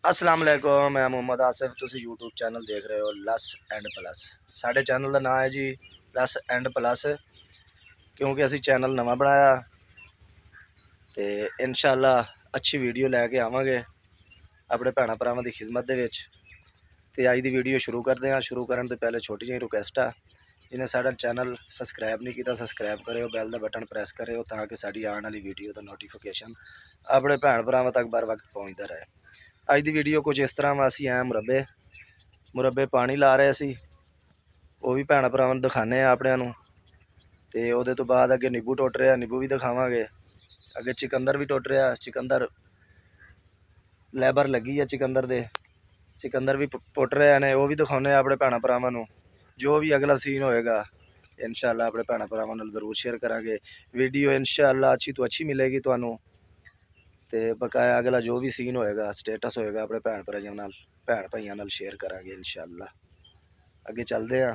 अस्सलाम वालेकुम, मैं मोहम्मद आसिफ। तुसी यूट्यूब चैनल देख रहे हो लस एंड प्लस। साढ़े चैनल का नाम है जी लस एंड प्लस, क्योंकि असी चैनल नवा बनाया तो इंशाअल्लाह अच्छी वीडियो लैके आवांगे अपने भैन भरावां की खिदमत दे विच। ते अज दी वीडियो शुरू करते हैं। शुरू करने तो पहले छोटी जी रिक्वेस्ट है, जिन्हें साडा चैनल सबसक्राइब नहीं किया सबसक्राइब करो, बैल का बटन प्रेस करो ताकि साड़ी आने वाली वीडियो का नोटिफिकेशन अपने भैन भरावां तक बर वक्त पहुँचता रहे। अज की वीडियो कुछ इस तरह असी ऐ मुरब्बे पानी ला रहे सी, वो भी भैन भरावां दिखाने अपने तो वो तो बाद अगे नींबू टुट रहा, नींबू भी दिखावे। अगे चिकंदर भी टुट रहा, चिकंदर लैबर लगी है चिकंदर भी पुट रहे हैं, वो भी दिखाने अपने भैन भरावां। जो भी अगला सीन होएगा इंशाअल्लाह अपने भैन भरावां जरूर शेयर करांगे। वीडियो इंशाअल्लाह अच्छी तो अच्छी मिलेगी तुहानू, तो बकाया अगला जो भी सीन होएगा स्टेटस होएगा अपने भैन भाइयों नाल शेयर करांगे इंशाअल्लाह। अगे चलते हैं,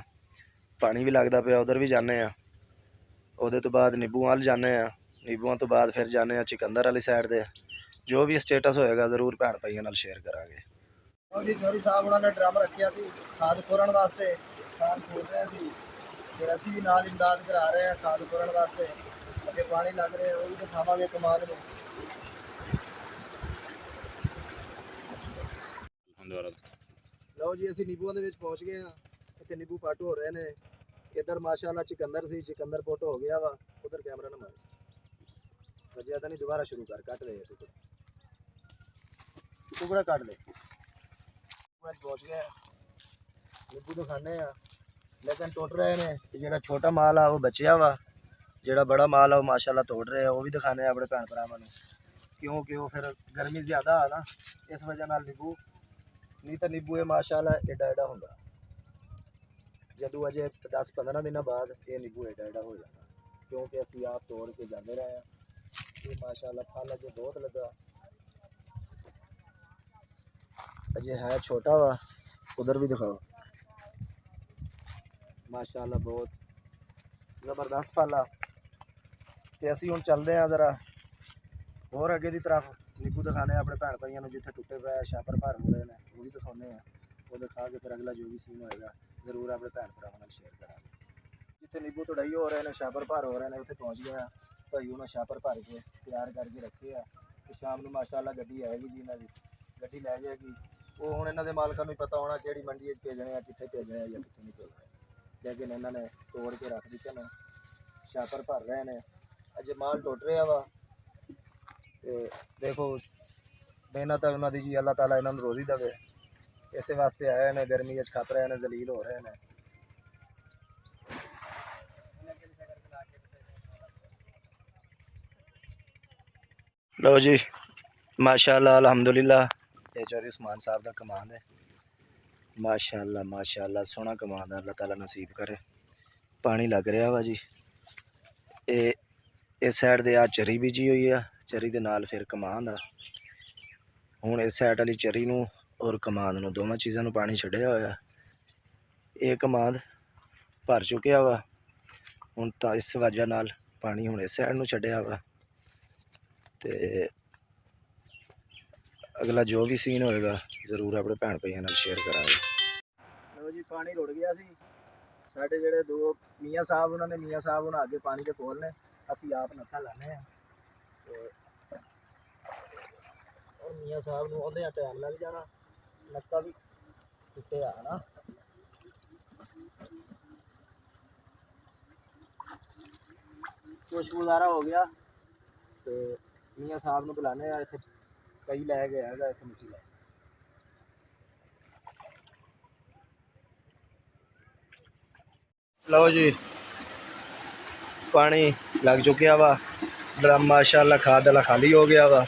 पानी भी लगता पिया, उधर भी जाने, वो तो बाद नींबू वाल जाने, नींबुओं तो बाद फिर जाने चिकंदर वाली साइड से। जो भी स्टेटस होएगा जरूर भैन भाइयों नाल शेयर करांगे। जी चौधरी साहब उन्होंने ड्रम रखा सी खाद खोरन वास्ते, खाद खोल रहे थे, फिर असी भी नाल इमदाद करा रहे हैं खाद खोरन वास्ते। अगे पानी लग रहे वो भी दिखावे कमाल में। लो जी असी नींबूआं दे विच पहुंच गए हैं, इत्थे नींबू पट हो रहे हैं। इधर माशाअल्लाह चिकंदर सी, चिकंदर पुट हो गया वा। उधर कैमरा ना मार वजिया तो नहीं, दोबारा शुरू कर, कट ले टुकड़ा कट ले। पहुंच गए नींबू दिखाने लेकिन टुट रहे हैं। जो छोटा माल आ वो बचिया वा, जो बड़ा माल है वो माशाअल्लाह तोड़ रहे हैं, वो भी दिखाने अपने भैन भरावां नूं, क्योंकि वो फिर गर्मी ज़्यादा है ना, इस वजह नाल नींबू नहीं तो नींबू ये माशाअल्लाह एडा एडा होंदा। जदों अजे 10-15 दिन बाद ये नींबू एडा एडा हो जाता, क्योंकि असी आप तोड़ के जाते रहे हैं। ये माशाअल्लाह फल अजे बहुत लगा, अजे है छोटा वा। उधर भी दिखाओ माशाअल्लाह बहुत ज़बरदस्त फल आ। तो असी हुण चलते हैं ज़रा होर अगे की तरफ, नींबू दिखाने अपने भैन भाइयों जिथे टुटे पे छापर भर हो रहे हैं वो भी दिखाने, वो दिखा के फिर अगला जो भी सीन होएगा जरूर अपने भैन भरावां शेयर करांगे। जिथे नींबू तुड़ाई हो रहे हैं, छापर भर हो रहे हैं, उत्थे पहुँच गए भाई उन्हें छापर भर के तैयार करके रखे है। तो शाम को माशाअल्लाह गड्डी आएगी जी, इन्हों की गड्डी लै जाएगी। वो हुण इन्हों के मालकां नूं पता होना किहड़ी मंडी भेजने, कित्थे भेजने या कित्थे नहीं भेजने, लेकिन इन्होंने तोड़ के रख दिते हैं, छापर भर रहे हैं। अजे माल टुट रहा वा, देखो मेहनत उन्होंने जी अल्लाह ताला इन्होंने रोज़ी देवे, इस वास्ते आए हैं। गर्मी खप रहे हैं, जलील हो रहे हैं। लो जी माशाअल्लाह अल्हम्दुलिल्लाह, ये चौधरी उस्मान साहब का कमाल है। माशाअल्लाह माशाअल्लाह सोहना कमाल है, अल्लाह ताला नसीब करे। पानी लग रहा वा जी, ये इस साइड दे आ चरी बीजी हुई है, चरी दे नाल फिर कमान आ। हुण इस साइड वाली चरी नूं और कमाद नूं दोवां चीज़ां नूं पानी छड्डिया होया। ये कमाद भर चुकिया वा, हुण तां इस वजह नाल पानी हुण इस साइड नूं छड्डिया वा। ते अगला जो भी सीन होएगा जरूर अपने भैन भाइयों नाल शेयर करांगे। लो जी पानी रुड़ गया सी, साडे जेहड़े दो मियाँ साहब उन्होंने मियाँ साहब हुण अगे पानी के कोल ने, असी आप नत्था लाने और मियाँ साहब नूं आउंदे टाइम लग जाना, नक्का भी टुटे आ ना। खुशबूदारा हो गया तो मियाँ साहब नूं बुलाने इत्थे कई लै गया है इत्थे मिट्टी लै। लो जी पानी लग चुकिया वा, ड्रम माशाअल्लाह खाद वाला खाली हो गया वा।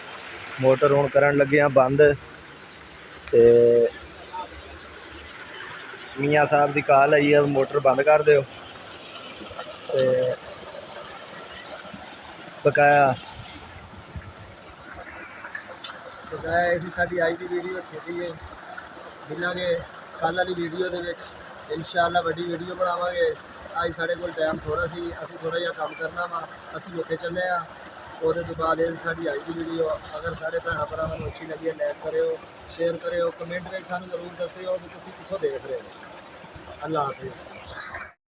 मोटर हुण करन लगे हैं बंद, ते मियाँ साहब की कॉल आई है मोटर बंद कर दो। बकाया ऐसी साड़ी आई की वीडियो छोटी है, मिलांगे कल वाली वीडियो के इंशाअल्लाह वड्डी वीडियो बनावांगे। अज साढ़े कोल टाइम थोड़ा सी, असी थोड़ा जिहा काम करना वा, असी उत्थे चले आ ਉਹਦੇ ਤੋਂ ਬਾਅਦ ਇਹ ਸਾਡੀ ਅੱਜ ਦੀ ਵੀਡੀਓ ਅਗਰ ਸਾਡੇ ਭੈਣਾਂ ਭਰਾਵਾਂ ਨੂੰ ਅੱਛੀ ਲੱਗੀ ਹੈ ਲਾਈਕ ਕਰਿਓ ਸ਼ੇਅਰ ਕਰਿਓ ਕਮੈਂਟ ਵਿੱਚ ਸਾਨੂੰ ਜ਼ਰੂਰ ਦੱਸਿਓ ਵੀ ਤੁਸੀਂ ਕਿੱਥੋਂ ਦੇਖ ਰਹੇ ਹੋ। ਅੱਲਾਹ ਹਾਫਿਜ਼।